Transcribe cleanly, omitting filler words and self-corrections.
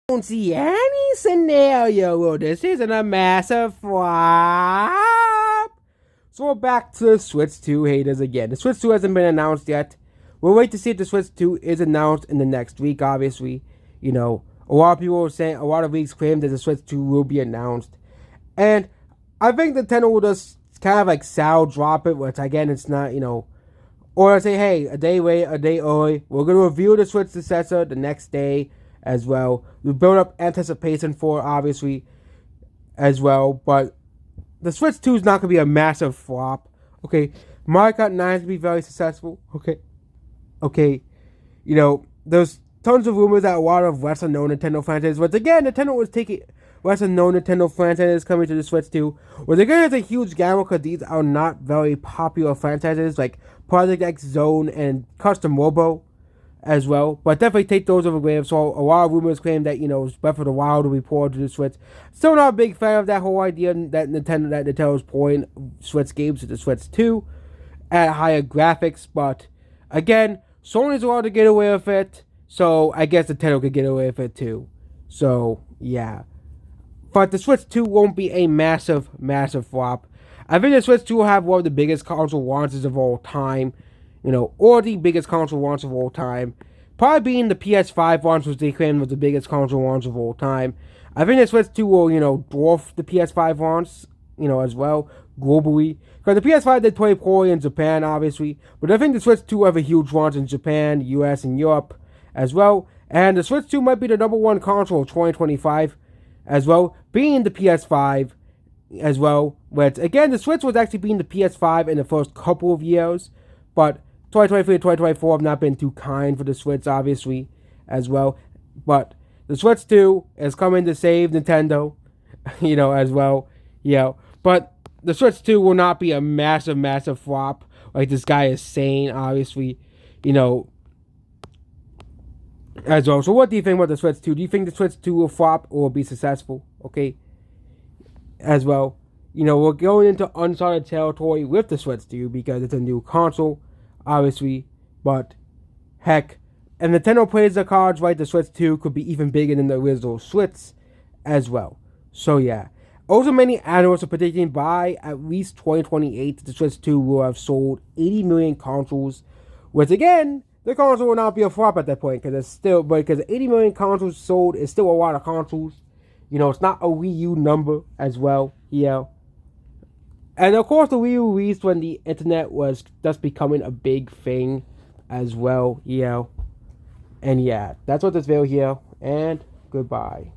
don't see any scenario where this isn't a massive flop. So we're back to the Switch 2 haters again. The Switch 2 hasn't been announced yet. We'll wait to see if the Switch 2 is announced in the next week, obviously. You know, a lot of people are saying, a lot of leaks claim that the Switch 2 will be announced. And I think Nintendo will just kind of like sal drop it, which again, it's not, or say, hey, a day late, a day early. We're going to review the Switch successor the next day as well. We build up anticipation for it, obviously, as well. But the Switch 2 is not going to be a massive flop. Okay, Mario Kart 9 is going to be very successful. Okay. There's tons of rumors that a lot of lesser known Nintendo franchises, but again, Nintendo was taking lesser known Nintendo franchises coming to the Switch 2. Well, again, there's a huge gamble because these are not very popular franchises like Project X Zone and Custom Robo as well. But definitely take those over grave. So a lot of rumors claim that, Breath of the Wild will be ported to the Switch. Still not a big fan of that whole idea that Nintendo's porting Switch games to the Switch 2 at higher graphics. But again, Sony's allowed to get away with it. So I guess Nintendo could get away with it too. So yeah. But the Switch 2 won't be a massive flop. I think the Switch 2 will have one of the biggest console launches of all time. Or the biggest console launch of all time. Probably being the PS5 launch, which they claimed was the biggest console launch of all time. I think the Switch 2 will, dwarf the PS5 launch, as well, globally. Because the PS5 did play poorly in Japan, obviously. But I think the Switch 2 will have a huge launch in Japan, US, and Europe as well. And the Switch 2 might be the number one console of 2025 as well, being the PS5 as well. But again, the Switch was actually being the PS5 in the first couple of years. But 2023 and 2024 have not been too kind for the Switch, obviously, as well. But the Switch 2 is coming to save Nintendo, as well. But the Switch 2 will not be a massive flop like this guy is saying, obviously, as well. So what do you think about the Switch 2? Do you think the Switch 2 will flop or will be successful? Okay, as well. We're going into uncharted territory with the Switch 2 because it's a new console, obviously. But, heck, if Nintendo plays the cards right, the Switch 2 could be even bigger than the original Switch as well. So, yeah. Also, many analysts are predicting by at least 2028 the Switch 2 will have sold 80 million consoles, which, again, the console will not be a flop at that point because 80 million consoles sold is still a lot of consoles. It's not a Wii U number as well. And of course, the Wii U released when the internet was just becoming a big thing as well. And yeah, that's what this video here. And goodbye.